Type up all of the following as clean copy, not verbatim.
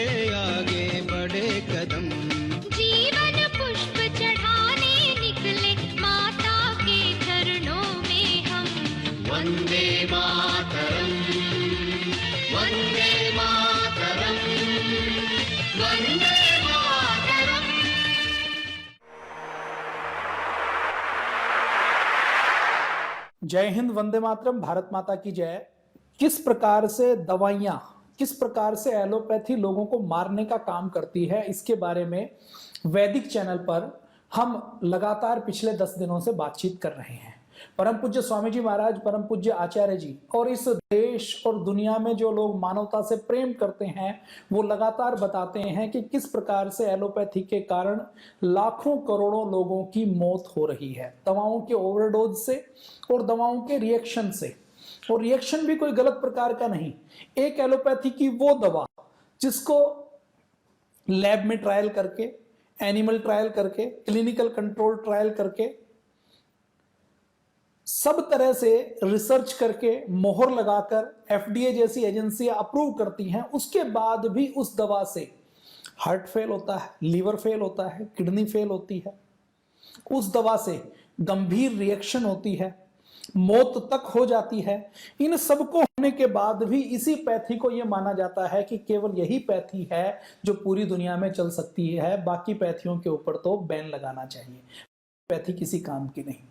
आगे बढ़े कदम। जीवन पुष्प चढ़ाने निकले माता के चरणों में हम। वंदे मातरम, वंदे मातरम, वंदे मातरम। जय हिंद, वंदे मातरम, भारत माता की जय। किस प्रकार से दवाइयां, किस प्रकार से एलोपैथी लोगों को मारने का काम करती है, इसके बारे में वैदिक चैनल पर हम लगातार पिछले 10 दिनों से बातचीत कर रहे हैं। परम पूज्य स्वामी जी महाराज, परम पूज्य आचार्य जी और इस देश और दुनिया में जो लोग मानवता से प्रेम करते हैं वो लगातार बताते हैं कि किस प्रकार से एलोपैथी के कारण लाखों करोड़ों लोगों की मौत हो रही है, दवाओं के ओवरडोज से और दवाओं के रिएक्शन से। और रिएक्शन भी कोई गलत प्रकार का नहीं। एक एलोपैथी की वो दवा जिसको लैब में ट्रायल करके, एनिमल ट्रायल करके, क्लिनिकल कंट्रोल ट्रायल करके, सब तरह से रिसर्च करके, मोहर लगाकर एफडीए जैसी एजेंसियां अप्रूव करती हैं, उसके बाद भी उस दवा से हार्ट फेल होता है, लीवर फेल होता है, किडनी फेल होती है, उस दवा से गंभीर रिएक्शन होती है, मौत तक हो जाती है। इन सबको होने के बाद भी इसी पैथी को यह माना जाता है कि केवल यही पैथी है जो पूरी दुनिया में चल सकती है, बाकी पैथियों के ऊपर तो बैन लगाना चाहिए। पैथी किसी काम की नहीं।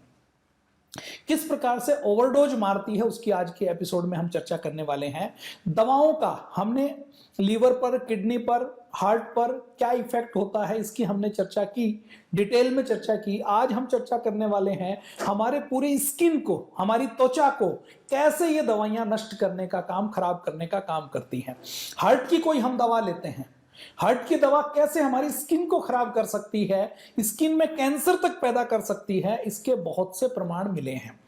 किस प्रकार से ओवरडोज मारती है उसकी आज के एपिसोड में हम चर्चा करने वाले हैं। दवाओं का हमने लीवर पर, किडनी पर, हार्ट पर क्या इफेक्ट होता है इसकी हमने चर्चा की, डिटेल में चर्चा की। आज हम चर्चा करने वाले हैं हमारे पूरे स्किन को, हमारी त्वचा को कैसे ये दवाइयां नष्ट करने का काम, खराब करने का काम करती हैं। हार्ट की कोई हम दवा लेते हैं, हार्ट की दवा कैसे हमारी स्किन को खराब कर सकती है, स्किन में कैंसर तक पैदा कर सकती है, इसके बहुत से प्रमाण मिले हैं।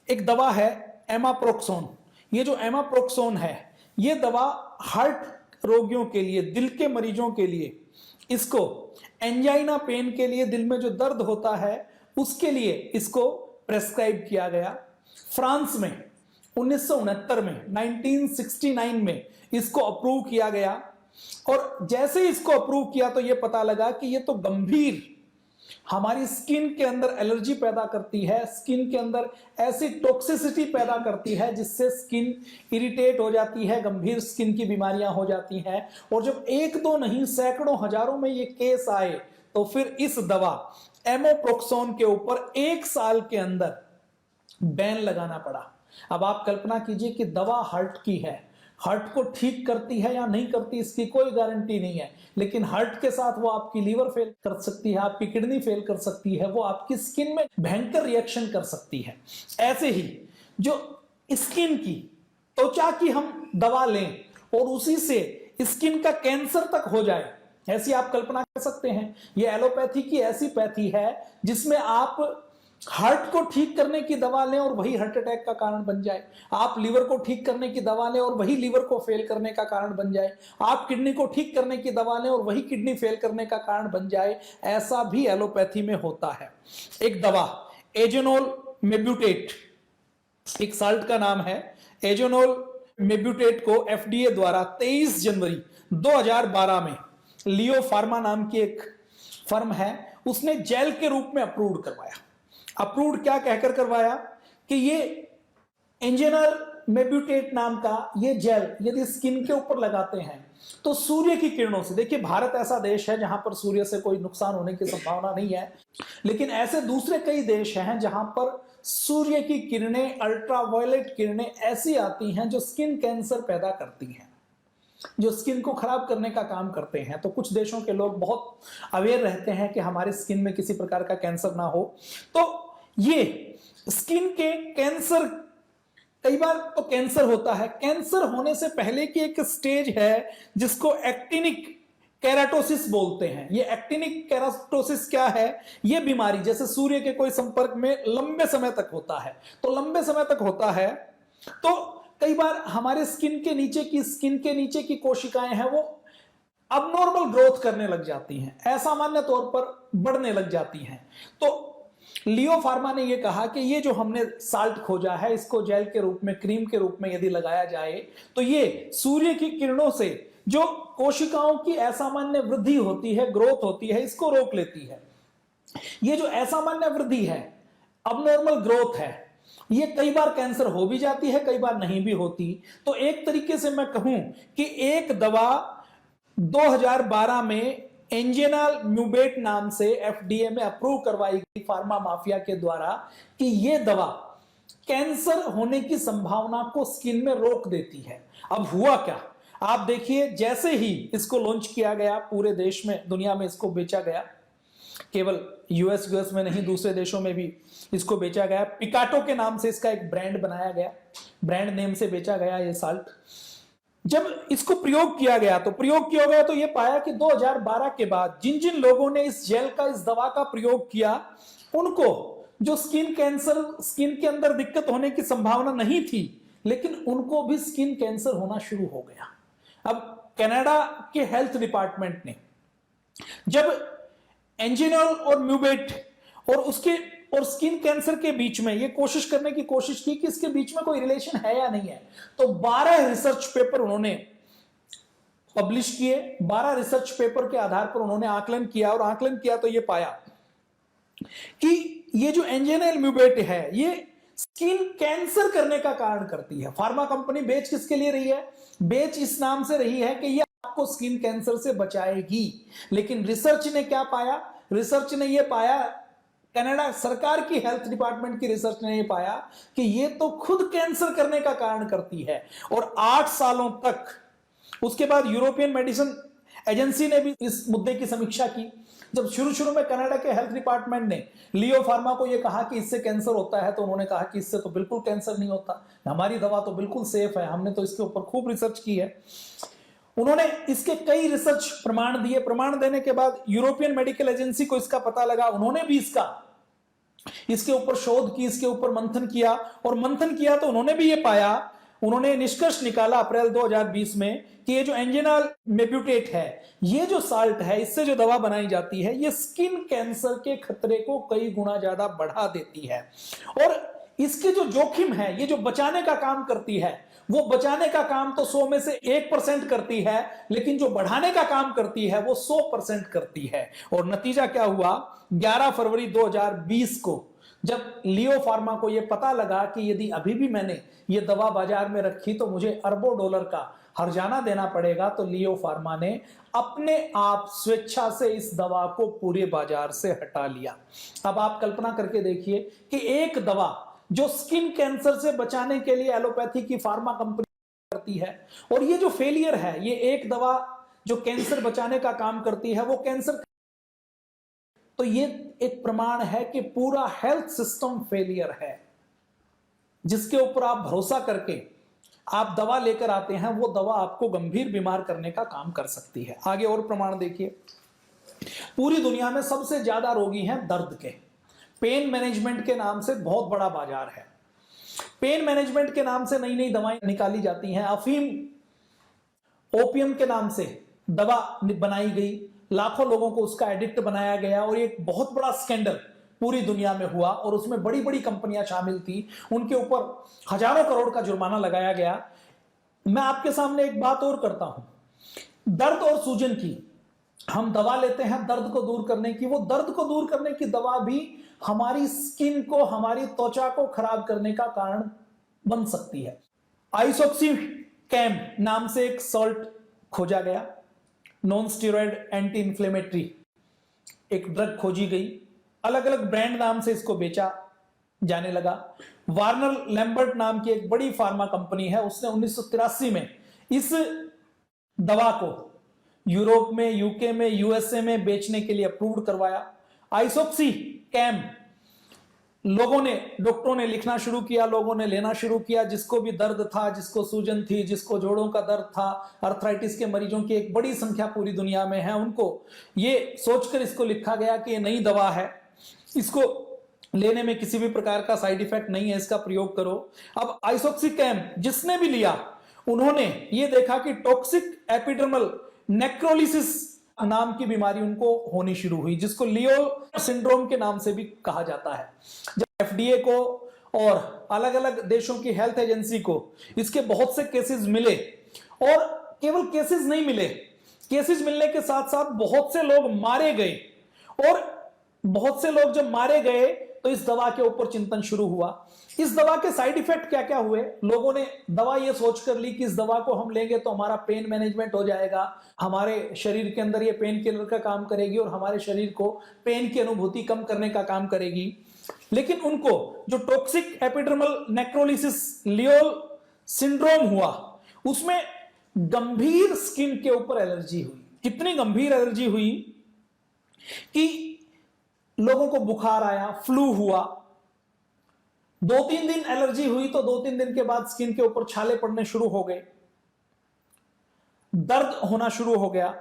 एक दवा है एमाप्रोक्सोन। ये जो एमाप्रोक्सोन है, ये दवा हार्ट रोगियों के लिए, दिल के मरीजों के लिए, इसको एंजाइना पेन के लिए, दिल में जो दर्द होता है उसके लिए इसको प्रेस्क्राइब किया गया। फ्रांस में 1969 में, 1969 में इसको अप्रूव किया गया। और जैसे इसको अप्रूव किया तो यह पता लगा कि यह तो गंभीर हमारी स्किन के अंदर एलर्जी पैदा करती है, स्किन के अंदर ऐसी टॉक्सिसिटी पैदा करती है जिससे स्किन इरिटेट हो जाती है, गंभीर स्किन की बीमारियां हो जाती हैं। और जब एक दो नहीं सैकड़ों हजारों में ये केस आए तो फिर इस दवा एमोप्रोक्सोन के ऊपर 1 साल के अंदर बैन लगाना पड़ा। अब आप कल्पना कीजिए कि दवा हार्ट की है, हार्ट को ठीक करती है या नहीं करती इसकी कोई गारंटी नहीं है, लेकिन हार्ट के साथ वो आपकी लीवर फेल कर सकती है, आपकी किडनी फेल कर सकती है, वो आपकी स्किन में भयंकर रिएक्शन कर सकती है। ऐसे ही जो स्किन की, त्वचा की हम दवा लें और उसी से स्किन का कैंसर तक हो जाए, ऐसी आप कल्पना कर सकते हैं। ये एलोपैथी की ऐसी पैथी है जिसमें आप हार्ट को ठीक करने की दवा लें और वही हार्ट अटैक का कारण बन जाए, आप लीवर को ठीक करने की दवा लें और वही लीवर को फेल करने का कारण बन जाए, आप किडनी को ठीक करने की दवा लें और वही किडनी फेल करने का कारण बन जाए। ऐसा भी एलोपैथी में होता है। एक दवा एजेनोल मेब्यूटेट, एक साल्ट का नाम है। एजेनोल मेब्यूटेट को एफडीए द्वारा 23 जनवरी 2012 में लियो फार्मा नाम की एक फर्म है, उसने जेल के रूप में अप्रूव करवाया। अप्रूव्ड क्या कहकर करवाया कि ये एंजेनल मेब्यूटेट नाम का ये जेल यदि स्किन के ऊपर लगाते हैं तो सूर्य की किरणों से, देखिए भारत ऐसा देश है जहां पर सूर्य से कोई नुकसान होने की संभावना नहीं है, लेकिन ऐसे दूसरे कई देश हैं जहां पर सूर्य की किरणें, अल्ट्रावायलेट किरणें ऐसी आती हैं जो स्किन कैंसर पैदा करती हैं, जो स्किन को खराब करने का काम करते हैं। तो कुछ देशों के लोग बहुत अवेयर रहते हैं कि हमारे स्किन में किसी प्रकार का कैंसर ना हो। तो ये स्किन के कैंसर, कई बार तो कैंसर होता है, कैंसर होने से पहले की एक स्टेज है जिसको एक्टिनिक केराटोसिस बोलते हैं। ये एक्टिनिक केराटोसिस क्या है? ये बीमारी जैसे सूर्य के कोई संपर्क में लंबे समय तक होता है, तो लंबे समय तक होता है तो कई बार हमारे स्किन के नीचे की कोशिकाएं हैं वो अबनॉर्मल ग्रोथ करने लग जाती हैं, असामान्य तौर पर बढ़ने लग जाती हैं। तो लियो फार्मा ने यह कहा कि ये जो हमने साल्ट खोजा है इसको जेल के रूप में, क्रीम के रूप में यदि लगाया जाए तो ये सूर्य की किरणों से जो कोशिकाओं की असामान्य वृद्धि होती है, ग्रोथ होती है, इसको रोक लेती है। ये जो असामान्य वृद्धि है, अबनॉर्मल ग्रोथ है, ये कई बार कैंसर हो भी जाती है, कई बार नहीं भी होती। तो एक तरीके से मैं कहूं कि एक दवा 2012 में एंजेनाल म्यूबेट नाम से एफडीए में अप्रूव करवाई गई फार्मा माफिया के द्वारा कि यह दवा कैंसर होने की संभावना को स्किन में रोक देती है। अब हुआ क्या, आप देखिए, जैसे ही इसको लॉन्च किया गया पूरे देश में, दुनिया में इसको बेचा गया, केवल यूएस में नहीं दूसरे देशों में भी इसको बेचा गया। पिकाटो के नाम से इसका एक ब्रांड बनाया गया, ब्रांड नेम से बेचा गया ये साल्ट। जब इसको प्रयोग किया गया तो ये पाया कि 2012 के बाद जिन जिन लोगों ने इस जेल का, इस दवा का प्रयोग किया, उनको जो स्किन कैंसर, स्किन के अंदर दिक्कत होने की संभावना नहीं थी, लेकिन उनको भी स्किन कैंसर होना शुरू हो गया। अब कनाडा के हेल्थ डिपार्टमेंट ने जब एंजिनोल और म्यूबेट और स्किन कैंसर के बीच में ये कोशिश करने की कोशिश की कि इसके बीच में कोई रिलेशन है या नहीं है, तो 12 रिसर्च पेपर उन्होंने पब्लिश किए। 12 रिसर्च पेपर के आधार पर उन्होंने आकलन किया तो ये पाया कि ये जो एंजिनोल म्यूबेट है, ये स्किन कैंसर करने का कारण करती है। फार्मा कंपनी बेच किसके लिए रही है? बेच इस नाम से रही है कि ये आपको स्किन कैंसर से बचाएगी। लेकिन रिसर्च ने क्या पाया? रिसर्च ने ये पाया, कनाडा सरकार की हेल्थ डिपार्टमेंट की रिसर्च ने ये पाया कि ये तो खुद कैंसर करने का कारण करती है। और 8 सालों तक, उसके बाद यूरोपियन मेडिसिन एजेंसी ने भी इस मुद्दे की समीक्षा की। जब शुरू में कनाडा के हेल्थ डिपार्टमेंट ने लियो फार्मा को यह कहा कि इससे कैंसर होता है, तो उन्होंने कहा कि इससे तो बिल्कुल कैंसर नहीं होता, हमारी दवा तो बिल्कुल सेफ है, हमने तो इसके ऊपर खूब रिसर्च की है। उन्होंने इसके कई रिसर्च प्रमाण दिए। प्रमाण देने के बाद यूरोपियन मेडिकल एजेंसी को इसका पता लगा, उन्होंने भी इसके ऊपर शोध की, इसके ऊपर मंथन किया तो उन्होंने भी ये पाया, उन्होंने निष्कर्ष निकाला अप्रैल 2020 में कि ये जो एंजिनोल म्यूबेट है, ये जो साल्ट है, इससे जो दवा बनाई जाती है, ये स्किन कैंसर के खतरे को कई गुना ज्यादा बढ़ा देती है। और इसके जो जोखिम है, ये जो बचाने का काम करती है, वो बचाने का काम तो 100 में से 1% करती है, लेकिन जो बढ़ाने का काम करती है वो 100% करती है। और नतीजा क्या हुआ? 11 फरवरी 2020 को जब लियो फार्मा को यह पता लगा कि यदि अभी भी मैंने ये दवा बाजार में रखी तो मुझे अरबों डॉलर का हर्जाना देना पड़ेगा, तो लियो फार्मा ने अपने आप स्वेच्छा से इस दवा को पूरे बाजार से हटा लिया। अब आप कल्पना करके देखिए कि एक दवा जो स्किन कैंसर से बचाने के लिए एलोपैथी की फार्मा कंपनी करती है, और ये जो फेलियर है, ये एक दवा जो कैंसर बचाने का काम करती है वो कैंसर, तो ये एक प्रमाण है कि पूरा हेल्थ सिस्टम फेलियर है। जिसके ऊपर आप भरोसा करके आप दवा लेकर आते हैं, वो दवा आपको गंभीर बीमार करने का काम कर सकती है। आगे और प्रमाण देखिए, पूरी दुनिया में सबसे ज्यादा रोगी हैं दर्द के। पेन मैनेजमेंट के नाम से बहुत बड़ा बाजार है। पेन मैनेजमेंट के नाम से नई नई दवाएं निकाली जाती हैं। अफीम, ओपियम के नाम से दवा बनाई गई, लाखों लोगों को उसका एडिक्ट बनाया गया, और एक बहुत बड़ा स्कैंडल पूरी दुनिया में हुआ, और उसमें बड़ी बड़ी कंपनियां शामिल थी, उनके ऊपर हजारों करोड़ का जुर्माना लगाया गया। मैं आपके सामने एक बात और करता हूं, दर्द और सूजन की हम दवा लेते हैं दर्द को दूर करने की, वो दर्द को दूर करने की दवा भी हमारी स्किन को, हमारी त्वचा को खराब करने का कारण बन सकती है। आइसोक्सीकैम नाम से एक सॉल्ट खोजा गया, नॉन स्टेरॉइड एंटी इंफ्लेमेटरी एक ड्रग खोजी गई, अलग अलग ब्रांड नाम से इसको बेचा जाने लगा। वार्नर लैम्बर्ट नाम की एक बड़ी फार्मा कंपनी है, उसने 1983 में इस दवा को यूरोप में, यूके में, यूएसए में बेचने के लिए अप्रूव करवाया। आइसोक्सीकैम लोगों ने, डॉक्टरों ने लिखना शुरू किया, लोगों ने लेना शुरू किया, जिसको भी दर्द था, जिसको सूजन थी, जिसको जोड़ों का दर्द था, अर्थराइटिस के मरीजों की एक बड़ी संख्या पूरी दुनिया में है, उनको ये सोचकर इसको लिखा गया कि ये नई दवा है, इसको लेने में किसी भी प्रकार का साइड इफेक्ट नहीं है, इसका प्रयोग करो। अब आइसोक्सीकैम जिसने भी लिया, उन्होंने ये देखा कि टॉक्सिक एपिडर्मल नेक्रोलिसिस नाम की बीमारी उनको होनी शुरू हुई, जिसको लियोल सिंड्रोम के नाम से भी कहा जाता है। जब एफडीए को और अलग अलग देशों की हेल्थ एजेंसी को इसके बहुत से केसेस मिले और केवल केसेस नहीं मिले, केसेस मिलने के साथ साथ बहुत से लोग मारे गए, और बहुत से लोग जब मारे गए तो इस दवा के ऊपर चिंतन शुरू हुआ। इस दवा के साइड इफेक्ट क्या क्या हुए? लोगों ने दवा ये सोच कर ली कि इस दवा को हम लेंगे तो हमारा पेन मैनेजमेंट हो जाएगा, हमारे शरीर के अंदर ये पेन किलर का काम करेगी और हमारे शरीर को पेन की अनुभूति कम करने का काम करेगी। लेकिन उनको जो टॉक्सिक एपिडर्मल नेक्रोलिसिस लियोल सिंड्रोम हुआ, उसमें गंभीर स्किन के ऊपर एलर्जी हुई। कितनी गंभीर एलर्जी हुई कि लोगों को बुखार आया, फ्लू हुआ। 2-3 दिन एलर्जी हुई तो 2-3 दिन के बाद स्किन के ऊपर छाले पड़ने शुरू हो गए, दर्द होना शुरू हो गया,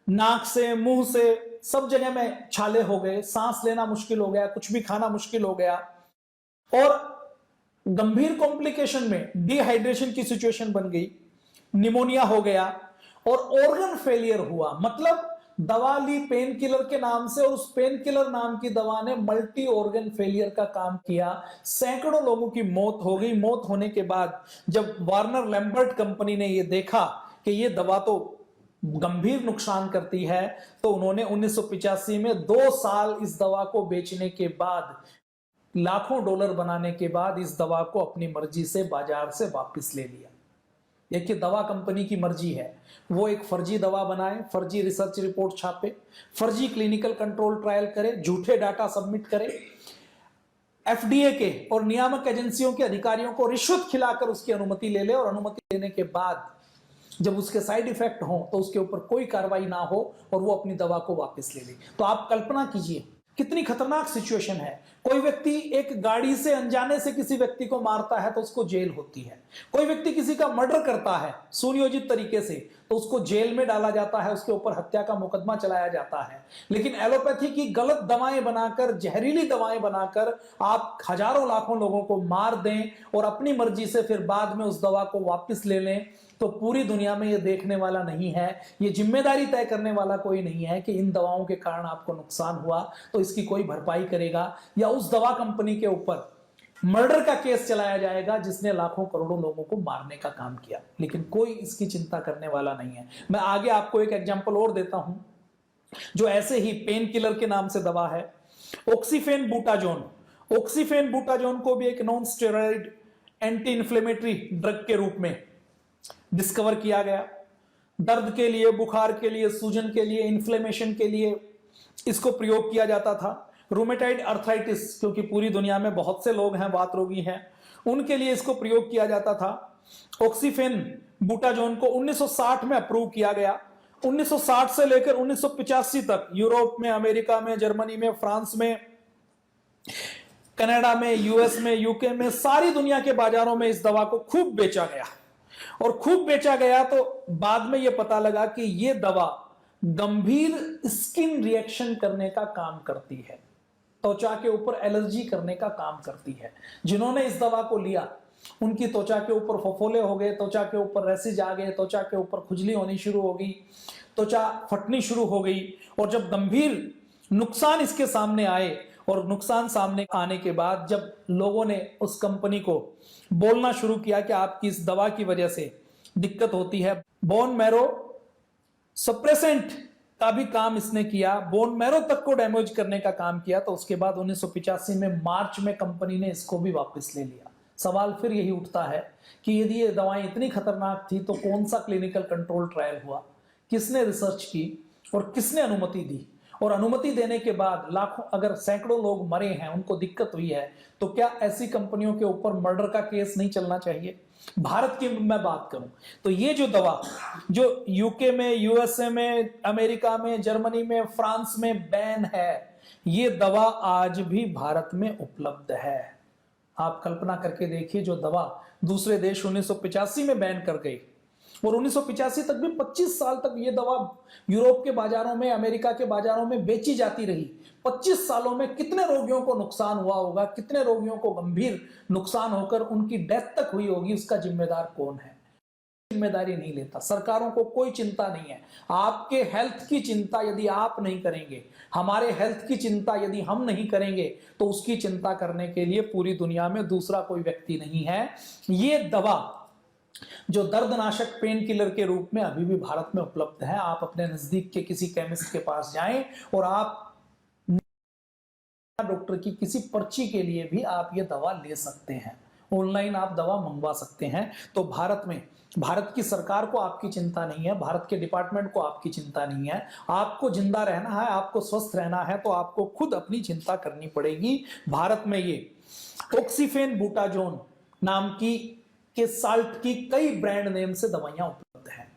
नाक से, मुंह से, सब जगह में छाले हो गए, सांस लेना मुश्किल हो गया, कुछ भी खाना मुश्किल हो गया, और गंभीर कॉम्प्लिकेशन में डिहाइड्रेशन की सिचुएशन बन गई, निमोनिया हो गया और ऑर्गन फेलियर हुआ। मतलब दवा ली पेन किलर के नाम से और उस पेन किलर नाम की दवा ने मल्टी ऑर्गन फेलियर का काम किया। सैकड़ों लोगों की मौत हो गई। मौत होने के बाद जब वार्नर लैम्बर्ट कंपनी ने यह देखा कि यह दवा तो गंभीर नुकसान करती है, तो उन्होंने 1985 में 2 साल इस दवा को बेचने के बाद, लाखों डॉलर बनाने के बाद इस दवा को अपनी मर्जी से बाजार से वापस ले लिया। देखिए, दवा कंपनी की मर्जी है, वो एक फर्जी दवा बनाए, फर्जी रिसर्च रिपोर्ट छापे, फर्जी क्लिनिकल कंट्रोल ट्रायल करे, झूठे डाटा सबमिट करे, एफडीए के और नियामक एजेंसियों के अधिकारियों को रिश्वत खिलाकर उसकी अनुमति ले ले, और अनुमति लेने के बाद जब उसके साइड इफेक्ट हो तो उसके ऊपर कोई कार्रवाई ना हो और वो अपनी दवा को वापस ले ले। तो आप कल्पना कीजिए कितनी खतरनाक सिचुएशन है। कोई व्यक्ति एक गाड़ी से अनजाने से किसी व्यक्ति को मारता है तो उसको जेल होती है। कोई व्यक्ति किसी का मर्डर करता है सुनियोजित तरीके से तो उसको जेल में डाला जाता है, उसके ऊपर हत्या का मुकदमा चलाया जाता है। लेकिन एलोपैथी की गलत दवाएं बनाकर, जहरीली दवाएं बनाकर आप हजारों लाखों लोगों को मार दें और अपनी मर्जी से फिर बाद में उस दवा को वापस ले लें, तो पूरी दुनिया में ये देखने वाला नहीं है, ये जिम्मेदारी तय करने वाला कोई नहीं है कि इन दवाओं के कारण आपको नुकसान हुआ तो इसकी कोई भरपाई करेगा, या उस दवा कंपनी के ऊपर मर्डर का केस चलाया जाएगा जिसने लाखों करोड़ों लोगों को मारने का काम किया। लेकिन कोई इसकी चिंता करने वाला नहीं है। मैं आगे आपको एक एग्जांपल और देता हूं जो ऐसे ही पेन किलर के नाम से दवा है, ऑक्सीफेन बूटाजोन। ऑक्सीफेन बूटाजोन को भी एक non steroid anti inflammatory drug के रूप में डिस्कवर किया गया। दर्द के लिए, बुखार के लिए, सूजन के लिए, इन्फ्लेमेशन के लिए इसको प्रयोग किया जाता था। रूमेटाइड अर्थराइटिस, क्योंकि पूरी दुनिया में बहुत से लोग हैं वात रोगी हैं, उनके लिए इसको प्रयोग किया जाता था। ऑक्सीफेन बूटाजोन को 1960 में अप्रूव किया गया। 1960 से लेकर 1985 तक यूरोप में, अमेरिका में, जर्मनी में, फ्रांस में, कनाडा में, यूएस में, यूके में, सारी दुनिया के बाजारों में इस दवा को खूब बेचा गया। और खूब बेचा गया तो बाद में यह पता लगा कि यह दवा गंभीर स्किन रिएक्शन करने का काम करती है, त्वचा के ऊपर एलर्जी करने का काम करती है। जिन्होंने इस दवा को लिया उनकी त्वचा के ऊपर फफोले हो गए, त्वचा के ऊपर रैसेज आ गए, त्वचा के ऊपर खुजली होनी शुरू हो गई, त्वचा फटनी शुरू हो गई। और जब गंभीर नुकसान इसके सामने आए, और नुकसान सामने आने के बाद जब लोगों ने उस कंपनी को बोलना शुरू किया कि आपकी इस दवा की वजह से दिक्कत होती है, बोन मैरो सप्रेसेंट का भी काम इसने किया, बोन मैरो तक को डैमेज करने का काम किया, तो उसके बाद 1985 में मार्च में कंपनी ने इसको भी वापस ले लिया। सवाल फिर यही उठता है कि यदि ये दवाएं इतनी खतरनाक थी तो कौन सा क्लिनिकल कंट्रोल ट्रायल हुआ, किसने रिसर्च की और किसने अनुमति दी? और अनुमति देने के बाद लाखों, अगर सैकड़ों लोग मरे हैं, उनको दिक्कत हुई है, तो क्या ऐसी कंपनियों के ऊपर मर्डर का केस नहीं चलना चाहिए? भारत की मैं बात करूं तो ये जो दवा जो यूके में, यूएसए में, अमेरिका में, जर्मनी में, फ्रांस में बैन है, ये दवा आज भी भारत में उपलब्ध है। आप कल्पना करके देखिए, जो दवा दूसरे देश 1985 में बैन कर गई और 1985 तक भी 25 साल तक ये दवा यूरोप के बाजारों में, अमेरिका के बाजारों में बेची जाती रही। 25 सालों में कितने रोगियों को नुकसान हुआ होगा, कितने रोगियों को गंभीर नुकसान होकर उनकी डेथ तक हुई होगी, उसका जिम्मेदार कौन है? जिम्मेदारी नहीं लेता। सरकारों को कोई चिंता नहीं है। आपके हेल्थ की चिंता यदि आप नहीं करेंगे, हमारे हेल्थ की चिंता यदि हम नहीं करेंगे, तो उसकी चिंता करने के लिए पूरी दुनिया में दूसरा कोई व्यक्ति नहीं है। ये दवा जो दर्दनाशक पेन किलर के रूप में अभी भी भारत में उपलब्ध है। आप अपने नजदीक के किसी केमिस्ट के पास जाएं और आप डॉक्टर की किसी पर्ची के लिए भी आप ये दवा ले सकते हैं। ऑनलाइन आप दवा मंगवा सकते हैं। तो भारत में भारत की सरकार को आपकी चिंता नहीं है, भारत के डिपार्टमेंट को आपकी चिंता नहीं है। आपको जिंदा रहना है, आपको स्वस्थ रहना है, तो आपको खुद अपनी चिंता करनी पड़ेगी। भारत में ये ऑक्सीफेन बूटाजोन नाम की के साल्ट की कई ब्रांड नेम से दवाइयां उपलब्ध हैं।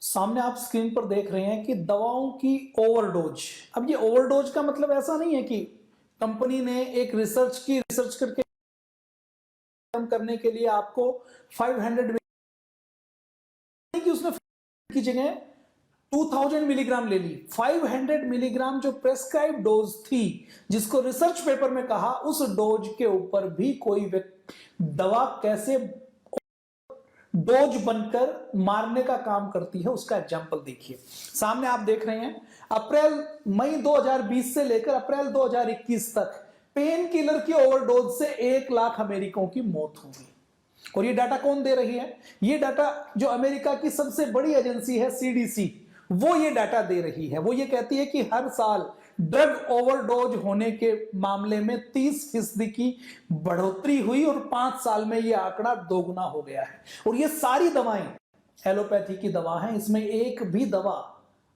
सामने आप स्क्रीन पर देख रहे हैं कि दवाओं की ओवरडोज। अब ये ओवरडोज का मतलब ऐसा नहीं है कि कंपनी ने एक रिसर्च करके कम करने के लिए आपको 500 कि उसने की जगह 2000 मिलीग्राम ले ली। 500 मिलीग्राम जो प्रेस्क्राइब डोज थी, जिसको रिसर्च पेपर में कहा, उस डोज के ऊपर भी कोई दवा कैसे डोज बनकर मारने का काम करती है, उसका एग्जांपल देखिए। सामने आप देख रहे हैं मई 2020 से लेकर अप्रैल 2021 तक पेन किलर की ओवरडोज से 1 लाख अमेरिकों की मौत हो गई। और ये डाटा कौन दे रही है? ये डाटा जो अमेरिका की सबसे बड़ी एजेंसी है CDC, वो ये डाटा दे रही है। वो ये कहती है कि हर साल ड्रग ओवरडोज होने के मामले में 30% की बढ़ोतरी हुई और 5 साल में ये आंकड़ा दोगुना हो गया है। और ये सारी दवाएं एलोपैथी की दवा हैं, इसमें एक भी दवा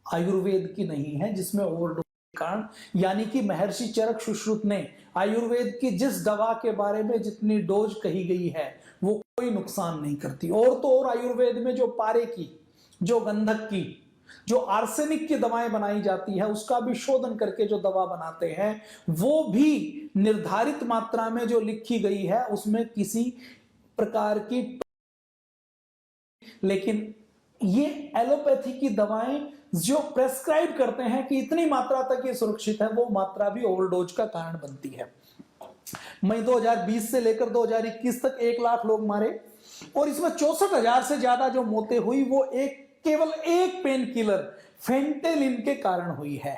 आयुर्वेद की नहीं है जिसमें ओवरडोज के कारण, यानी कि महर्षि चरक सुश्रुत ने आयुर्वेद की जिस दवा के बारे में जितनी डोज कही गई है वो कोई नुकसान नहीं करती। और तो और आयुर्वेद में जो पारे की, जो गंधक की, जो आर्सेनिक की दवाएं बनाई जाती है, उसका भी शोधन करके जो दवा बनाते हैं वो भी निर्धारित मात्रा में जो लिखी गई है उसमें किसी प्रकार की, लेकिन ये एलोपैथी की दवाएं जो प्रेस्क्राइब करते हैं कि इतनी मात्रा तक ये सुरक्षित है, वो मात्रा भी ओवरडोज का कारण बनती है। मई 2020 से लेकर 2021 तक 1 लाख लोग मारे और इसमें 64,000 से ज्यादा जो मौतें हुई वो केवल एक पेन किलर फेंटेलिन के कारण हुई है।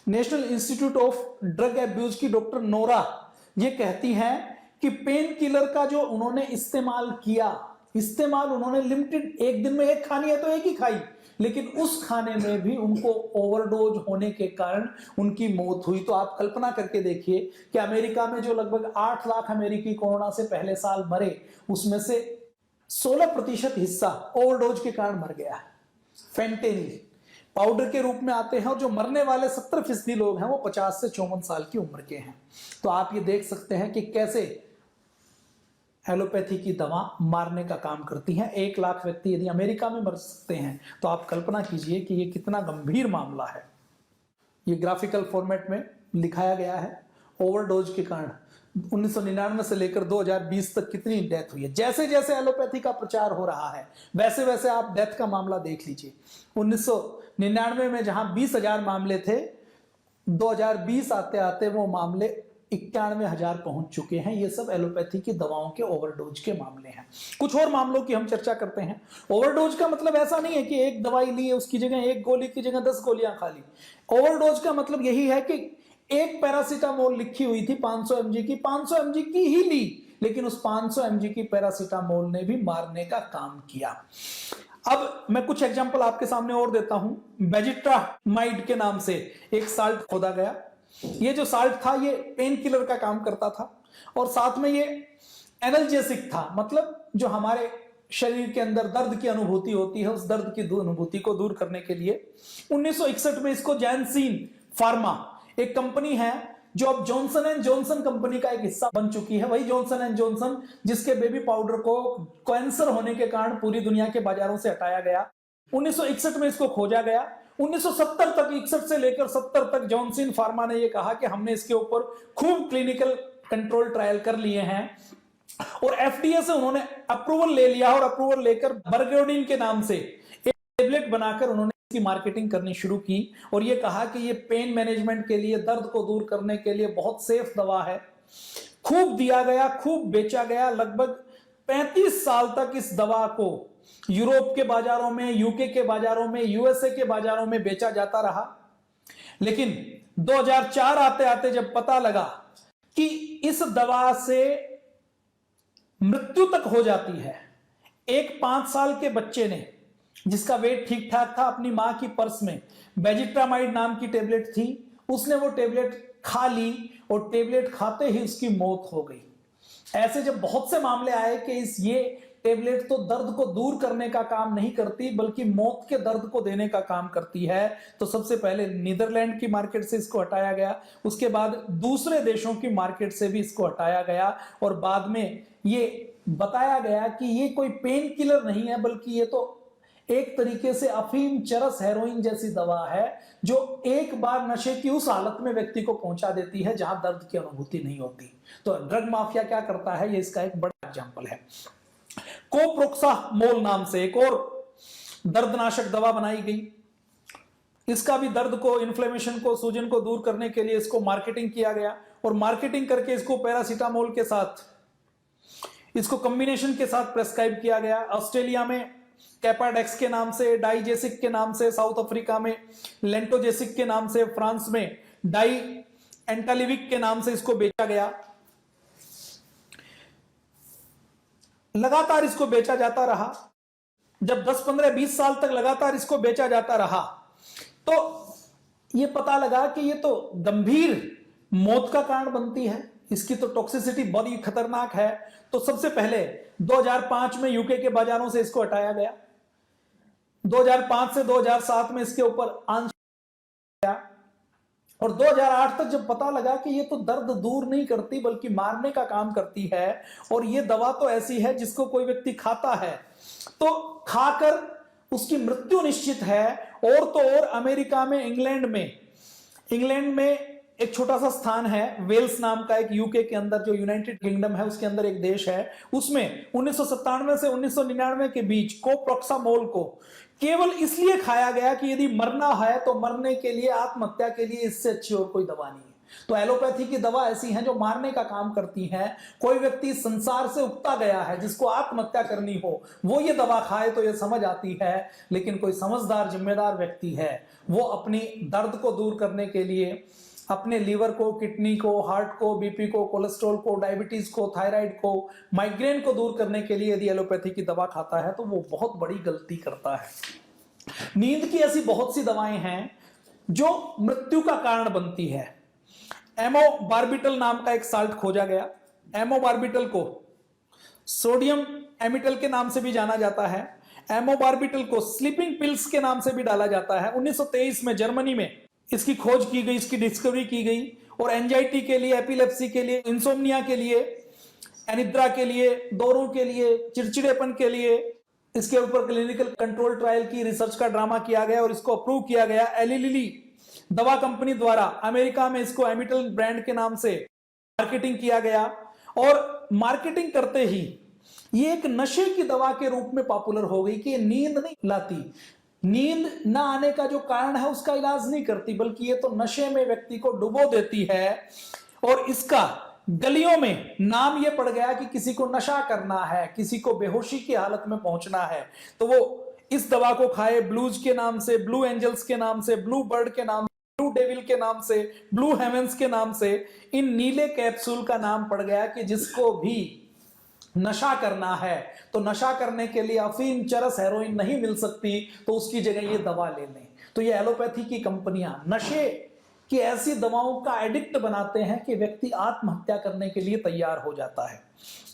National institute of drug abuse की डॉक्टर नोरा ये कहती हैं कि पेन किलर का जो उन्होंने इस्तेमाल उन्होंने लिमिटेड, एक दिन में एक खानी है तो एक ही खाई, लेकिन उस खाने में भी उनको ओवरडोज होने के कारण उनकी मौत हुई। तो आप कल्पना करके देखिए कि अमेरिका में जो लगभग 8 लाख अमेरिकी कोरोना से पहले साल मरे, उसमें से 16% हिस्सा ओवरडोज के कारण मर गया है। फेंटेनिल पाउडर के रूप में आते हैं और जो मरने वाले 70% लोग हैं वो 50 से 54 साल की उम्र के हैं। तो आप ये देख सकते हैं कि कैसे एलोपैथी की दवा मारने का काम करती हैं। 1 लाख व्यक्ति यदि अमेरिका में मर सकते हैं तो आप कल्पना कीजिए कि ये कितना गंभीर मामला है। ये ग्राफिकल फॉर्मेट में दिखाया गया है ओवरडोज के कारण 1999 से लेकर 2020 तक कितनी डेथ हुई है। जैसे जैसे एलोपैथी का प्रचार हो रहा है वैसे वैसे आप डेथ का मामला देख लीजिए। 1999 में जहां 20,000 मामले थे, 2020 आते आते वो मामले 91,000 पहुंच चुके हैं। ये सब एलोपैथी की दवाओं के ओवरडोज के मामले हैं। कुछ और मामलों की हम चर्चा करते हैं। ओवरडोज का मतलब ऐसा नहीं है कि एक दवाई ली है उसकी जगह, एक गोली की जगह 10 गोलियां खा ली। ओवरडोज का मतलब यही है कि एक पैरासीटामोल लिखी हुई थी 500 mg की, 500 mg की ही ली, लेकिन उस 500 mg की पैरासीटामोल ने भी मारने का काम किया। अब मैं कुछ एग्जांपल आपके सामने और देता हूं। बेजिट्रामाइड के नाम से एक साल्ट खोदा गया। ये जो साल्ट था ये पेन किलर का काम करता था और साथ में ये एनाल्जेसिक था, मतलब जो हमारे शरीर के अंदर दर्द की अनुभूति होती है उस दर्द की अनुभूति को दूर करने के लिए 1961 में इसको जैनसीन फार्मा एक कंपनी है जो अब जॉनसन एंड जॉनसन कंपनी का एक हिस्सा बन चुकी है। वही जॉनसन एंड जॉनसन जिसके बेबी पाउडर को कैंसर होने के कारण पूरी दुनिया के बाजारों से हटाया गया। 1961 में इसको खोजा गया। 1970 तक, 61 से लेकर 70 तक जॉनसन फार्मा ने यह कहा कि हमने इसके ऊपर खूब क्लिनिकल कंट्रोल ट्रायल कर लिए हैं और FDA से उन्होंने अप्रूवल ले लिया और अप्रूवल लेकर बर्गोडिन के नाम से एक टेबलेट बनाकर उन्होंने की मार्केटिंग करनी शुरू की और ये कहा कि ये पेन मैनेजमेंट के लिए, दर्द को दूर करने के लिए बहुत सेफ दवा है। खूब दिया गया, खूब बेचा गया। लगभग 35 साल तक इस दवा को यूरोप के बाजारों में, यूके के बाजारों में, USA के बाजारों में बेचा जाता रहा। लेकिन 2004 आते आते जब पता लगा कि इस दवा से मृत्यु तक हो जाती है, एक 5 साल के बच्चे ने, जिसका वेट ठीक ठाक था, अपनी मां की पर्स में बेजिट्रामाइड नाम की टेबलेट थी, उसने वो टेबलेट खा ली और टेबलेट खाते ही उसकी मौत हो गई। ऐसे जब बहुत से मामले आए कि ये टेबलेट तो दर्द को दूर करने का काम नहीं करती बल्कि मौत के दर्द को देने का काम करती है, तो सबसे पहले नीदरलैंड की मार्केट से इसको हटाया गया, उसके बाद दूसरे देशों की मार्केट से भी इसको हटाया गया और बाद में ये बताया गया कि ये कोई पेन किलर नहीं है बल्कि ये तो एक तरीके से अफीम, चरस, हेरोइन जैसी दवा है जो एक बार नशे की उस हालत में व्यक्ति को पहुंचा देती है जहां दर्द की अनुभूति नहीं होती। तो ड्रग माफिया क्या करता है, ये इसका एक बड़ा एग्जांपल है। कोप्रोक्सामोल नाम से एक और दर्दनाशक दवा बनाई गई। इसका भी दर्द को, इन्फ्लेमेशन को, सूजन को दूर करने के लिए इसको मार्केटिंग किया गया और मार्केटिंग करके इसको पैरासीटामोल के साथ, इसको कॉम्बिनेशन के साथ प्रेस्क्राइब किया गया। ऑस्ट्रेलिया में कैपाडेक्स के नाम से, डाइजेसिक के नाम से, साउथ अफ्रीका में लेंटोजेसिक के नाम से, फ्रांस में डाई एंटालिविक के नाम से इसको बेचा गया। लगातार इसको बेचा जाता रहा। जब 10, 15, 20 साल तक लगातार इसको बेचा जाता रहा तो यह पता लगा कि यह तो गंभीर मौत का कारण बनती है, इसकी तो टॉक्सिसिटी बहुत ही खतरनाक है। तो सबसे पहले 2005 में यूके के बाजारों से इसको हटाया गया। 2005 से 2007 में इसके ऊपर आंशिक और 2008 तक जब पता लगा कि ये तो दर्द दूर नहीं करती बल्कि मारने का काम करती है और ये दवा तो ऐसी है जिसको कोई व्यक्ति खाता है तो खाकर उसकी मृत्यु निश्चित है। और तो और अमेरिका में, इंग्लैंड में एक छोटा सा स्थान है, वेल्स नाम का, एक यूके के अंदर जो यूनाइटेड किंगडम है उसके अंदर एक देश है, उसमें 1997 से 1999 के बीच कोप्रोक्सामोल को केवल इसलिए खाया गया कि यदि मरना है तो मरने के लिए, आत्महत्या के लिए इससे अच्छी और कोई दवा नहीं है। तो एलोपैथी की दवा ऐसी हैं जो मारने का काम करती हैं। कोई व्यक्ति संसार से उगता गया है जिसको आत्महत्या करनी हो, वो ये दवा खाए तो ये समझ आती है, लेकिन कोई समझदार, जिम्मेदार व्यक्ति है वो अपनी दर्द को दूर करने के लिए अपने लीवर को, किडनी को, हार्ट को, बीपी को, कोलेस्ट्रॉल को, डायबिटीज को, थायराइड को, माइग्रेन को दूर करने के लिए यदि एलोपैथी की दवा खाता है तो वो बहुत बड़ी गलती करता है। नींद की ऐसी बहुत सी दवाएं हैं जो मृत्यु का कारण बनती है। एमोबार्बिटल नाम का एक साल्ट खोजा गया। एमोबार्बिटल को सोडियम एमिटल के नाम से भी जाना जाता है। एमोबार्बिटल को स्लीपिंग पिल्स के नाम से भी डाला जाता है। 1923 में जर्मनी में इसकी खोज की गई, इसकी डिस्कवरी की गई और एंजाइटी के लिए, एपिलेप्सी के लिए, इंसोम्निया के लिए, अनिद्रा के लिए, दौरों के लिए, चिड़चिड़ेपन के लिए इसके ऊपर क्लिनिकल कंट्रोल ट्रायल की रिसर्च का ड्रामा किया गया और इसको अप्रूव किया गया एली लिली दवा कंपनी द्वारा। अमेरिका में इसको एमिटल ब्रांड के नाम से मार्केटिंग किया गया और मार्केटिंग करते ही ये एक नशे की दवा के रूप में पॉपुलर हो गई कि ये नींद नहीं लाती, नींद ना आने का जो कारण है उसका इलाज नहीं करती, बल्कि ये तो नशे में व्यक्ति को डुबो देती है। और इसका गलियों में नाम ये पड़ गया कि किसी को नशा करना है, किसी को बेहोशी की हालत में पहुंचना है तो वो इस दवा को खाए। ब्लूज के नाम से, ब्लू एंजल्स के नाम से, ब्लू बर्ड के नाम, ब्लू डेविल के नाम से, ब्लू हेवेंस के नाम से इन नीले कैप्सूल का नाम पड़ गया कि जिसको भी नशा करना है तो नशा करने के लिए अफीम, चरस, हेरोइन नहीं मिल सकती तो उसकी जगह ये दवा ले लें। तो ये एलोपैथी की कंपनियां नशे की ऐसी दवाओं का एडिक्ट बनाते हैं कि व्यक्ति आत्महत्या करने के लिए तैयार हो जाता है।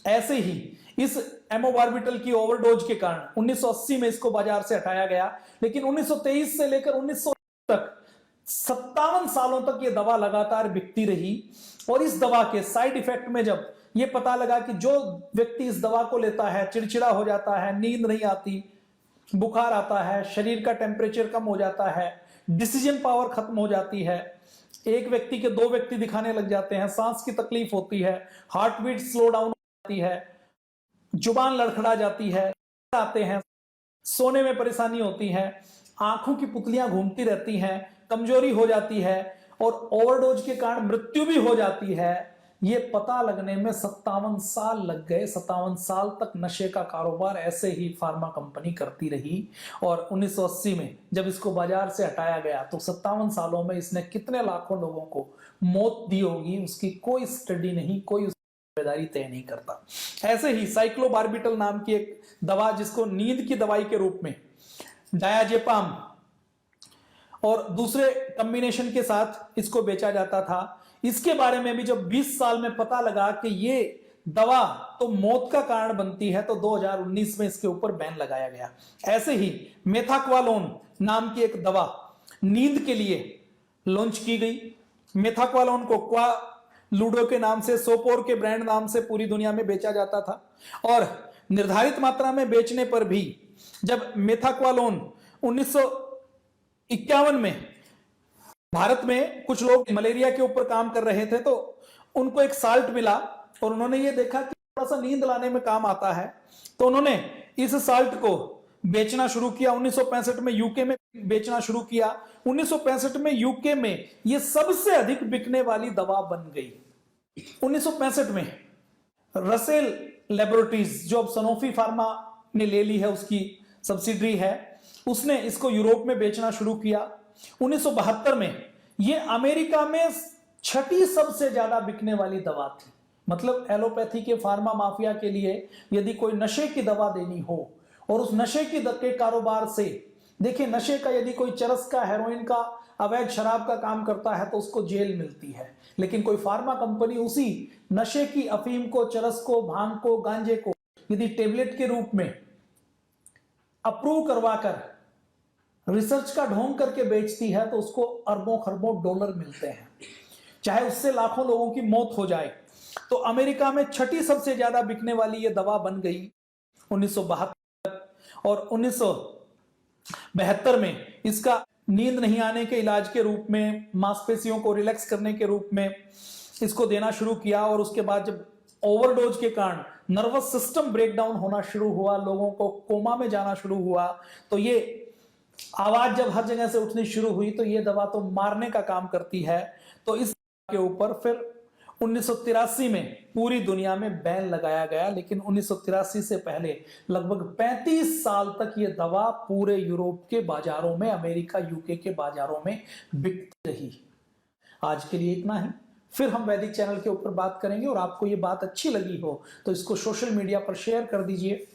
ऐसे ही इस एमोबार्बिटल की ओवरडोज के कारण 1980 में इसको बाजार से हटाया गया, लेकिन 1923 से लेकर 1900 तक 57 सालों तक ये दवा लगातार बिकती रही। और इस दवा के साइड इफेक्ट में जब ये पता लगा कि जो व्यक्ति इस दवा को लेता है चिड़चिड़ा हो जाता है, नींद नहीं आती, बुखार आता है, शरीर का टेम्परेचर कम हो जाता है, डिसीजन पावर खत्म हो जाती है, एक व्यक्ति के 2 व्यक्ति दिखाने लग जाते हैं, सांस की तकलीफ होती है, हार्ट बीट स्लो डाउन हो जाती है, जुबान लड़खड़ा जाती है, आते हैं, सोने में परेशानी होती है, आंखों की पुतलियां घूमती रहती हैं, कमजोरी हो जाती है और ओवरडोज के कारण मृत्यु भी हो जाती है। ये पता लगने में 57 साल लग गए। 57 साल तक नशे का कारोबार ऐसे ही फार्मा कंपनी करती रही और 1980 में जब इसको बाजार से हटाया गया तो 57 सालों में इसने कितने लाखों लोगों को मौत दी होगी उसकी कोई स्टडी नहीं, कोई जिम्मेदारी तय नहीं करता। ऐसे ही साइक्लोबार्बिटल नाम की एक दवा, जिसको नींद की दवाई के रूप में डायाजेपाम और दूसरे कॉम्बिनेशन के साथ इसको बेचा जाता था, इसके बारे में भी जब 20 साल में पता लगा कि ये दवा तो मौत का कारण बनती है, तो 2019 में इसके ऊपर बैन लगाया गया। ऐसे ही मेथाक्वालोन नाम की एक दवा नींद के लिए लॉन्च की गई। मेथाक्वालोन को क्वालूडो के नाम से, सोपोर के ब्रांड नाम से पूरी दुनिया में बेचा जाता था, और निर्धारित मात्रा में बेचने पर भी जब मेथाक्वालोन 1951 में भारत में कुछ लोग मलेरिया के ऊपर काम कर रहे थे, तो उनको एक साल्ट मिला और उन्होंने ये देखा कि थोड़ा सा नींद लाने में काम आता है, तो उन्होंने इस साल्ट को बेचना शुरू किया। 1965 में यूके में बेचना शुरू किया। 1965 में यूके में ये सबसे अधिक बिकने वाली दवा बन गई। 1965 में रसेल लेबोरेटरीज, जो अब सनोफी फार्मा ने ले ली है, उसकी सब्सिडरी है, उसने इसको यूरोप में बेचना शुरू किया। 1972 में ये अमेरिका में छठी सबसे ज्यादा बिकने वाली दवा थी। मतलब एलोपैथी के फार्मा माफिया के लिए यदि कोई नशे की दवा देनी हो और उस नशे के कारोबार से, देखिए नशे का यदि कोई चरस का, हेरोइन का, अवैध शराब का काम करता है तो उसको जेल मिलती है, लेकिन कोई फार्मा कंपनी उसी नशे की अफीम को, चरस को, भांग को, गांजे को यदि टेबलेट के रूप में अप्रूव करवाकर रिसर्च का ढोंग करके बेचती है, तो उसको अरबों खरबों डॉलर मिलते हैं, चाहे उससे लाखों लोगों की मौत हो जाए। तो अमेरिका में छठी सबसे ज्यादा बिकने वाली यह दवा बन गई 1972, और 1972 में इसका नींद नहीं आने के इलाज के रूप में, मांसपेशियों को रिलैक्स करने के रूप में इसको देना शुरू किया। और उसके बाद जब ओवरडोज के कारण नर्वस सिस्टम ब्रेकडाउन होना शुरू हुआ, लोगों को कोमा में जाना शुरू हुआ, तो ये आवाज जब हर जगह से उठनी शुरू हुई, तो ये दवा तो मारने का काम करती है। तो इस के ऊपर फिर 1983 में पूरी दुनिया में बैन लगाया गया, लेकिन 1983 से पहले लगभग 35 साल तक ये दवा पूरे यूरोप के बाजारों में, अमेरिका, यूके के बाजारों में बिकती रही। आज के लिए इतना ही, फिर हम वैदिक चैनल के ऊपर बात करेंगे। और आपको ये बात अच्छी लगी हो तो इसको सोशल मीडिया पर शेयर कर दीजिए,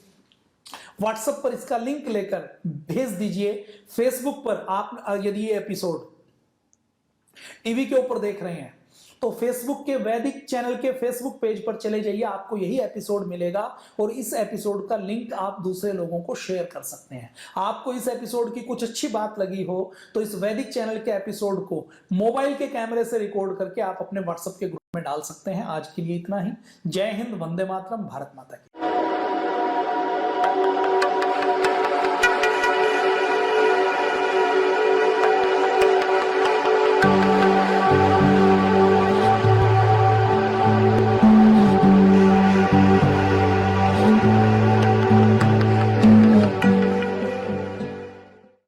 व्हाट्सएप पर इसका लिंक लेकर भेज दीजिए, फेसबुक पर आप यदि ये एपिसोड टीवी के ऊपर देख रहे हैं तो फेसबुक के वैदिक चैनल के फेसबुक पेज पर चले जाइए, आपको यही एपिसोड मिलेगा और इस एपिसोड का लिंक आप दूसरे लोगों को शेयर कर सकते हैं। आपको इस एपिसोड की कुछ अच्छी बात लगी हो तो इस वैदिक चैनल के एपिसोड को मोबाइल के कैमरे से रिकॉर्ड करके आप अपने व्हाट्सएप के ग्रुप में डाल सकते हैं। आज के लिए इतना ही। जय हिंद, वंदे मातरम, भारत माता की।